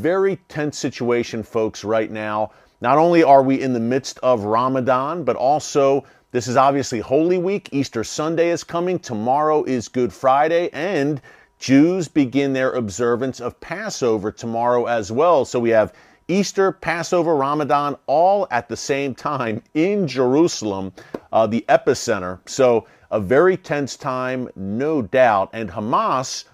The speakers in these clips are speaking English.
very tense situation, folks, right now. Not only are we in the midst of Ramadan, but also this is obviously Holy Week. Easter Sunday is coming. Tomorrow is Good Friday, and Jews begin their observance of Passover tomorrow as well. So we have Easter, Passover, Ramadan, all at the same time in Jerusalem, the epicenter. So a very tense time, no doubt. And Hamas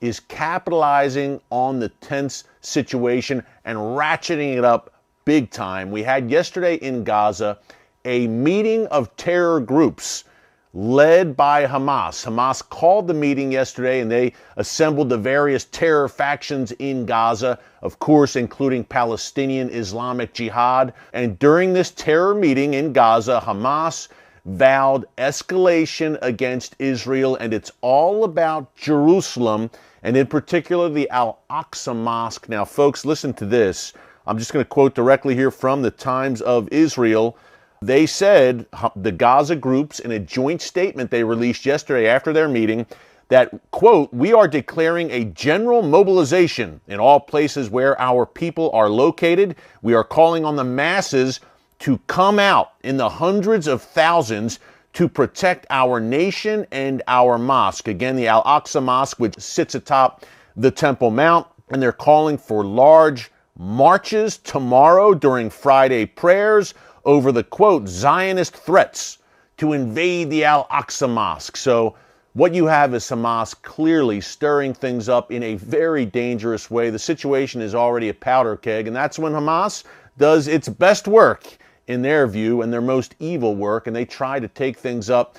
is capitalizing on the tense situation and ratcheting it up big time. We had yesterday in Gaza a meeting of terror groups led by Hamas. Hamas called the meeting yesterday, and they assembled the various terror factions in Gaza, of course, including Palestinian Islamic Jihad. And during this terror meeting in Gaza, Hamas vowed escalation against Israel, and it's all about Jerusalem, and in particular the Al-Aqsa Mosque. Now, folks, listen to this. I'm just going to quote directly here from the Times of Israel. They said, the Gaza groups, in a joint statement they released yesterday after their meeting, that, quote, "We are declaring a general mobilization in all places where our people are located. We are calling on the masses to come out in the hundreds of thousands to protect our nation and our mosque." Again, the Al-Aqsa Mosque, which sits atop the Temple Mount, and they're calling for large marches tomorrow during Friday prayers over the, quote, Zionist threats to invade the Al-Aqsa Mosque. So what you have is Hamas clearly stirring things up in a very dangerous way. The situation is already a powder keg, and that's when Hamas does its best work, in their view, and their most evil work, and they try to take things up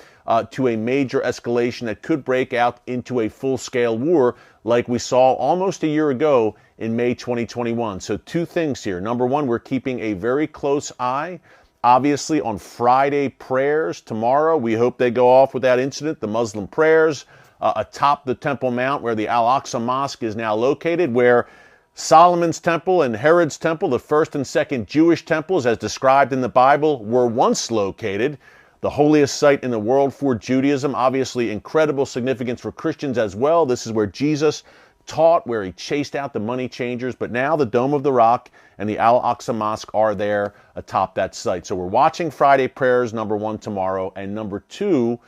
to a major escalation that could break out into a full-scale war like we saw almost a year ago in May 2021. So two things here. Number one, we're keeping a very close eye, obviously, on Friday prayers tomorrow. We hope they go off without incident, the Muslim prayers atop the Temple Mount where the Al-Aqsa Mosque is now located, where Solomon's Temple and Herod's Temple, the first and second Jewish temples as described in the Bible, were once located. The holiest site in the world for Judaism, obviously incredible significance for Christians as well. This is where Jesus taught, where he chased out the money changers. But now the Dome of the Rock and the Al-Aqsa Mosque are there atop that site. So we're watching Friday prayers, number one, tomorrow. And number two,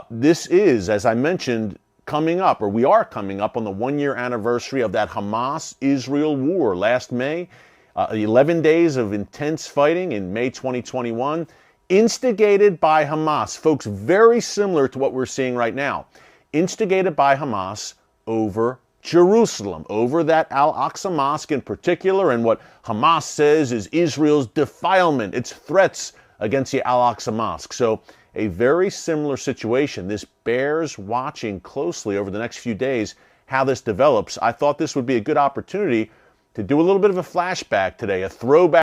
this is, as I mentioned, coming up, or we are coming up on the one-year anniversary of that Hamas-Israel war last May. 11 days of intense fighting in May 2021, instigated by Hamas. Folks, very similar to what we're seeing right now. Instigated by Hamas over Jerusalem, over that Al-Aqsa Mosque in particular, and what Hamas says is Israel's defilement, its threats against the Al-Aqsa Mosque. So a very similar situation. This bears watching closely over the next few days how this develops. I thought this would be a good opportunity to do a little bit of a flashback today, a throwback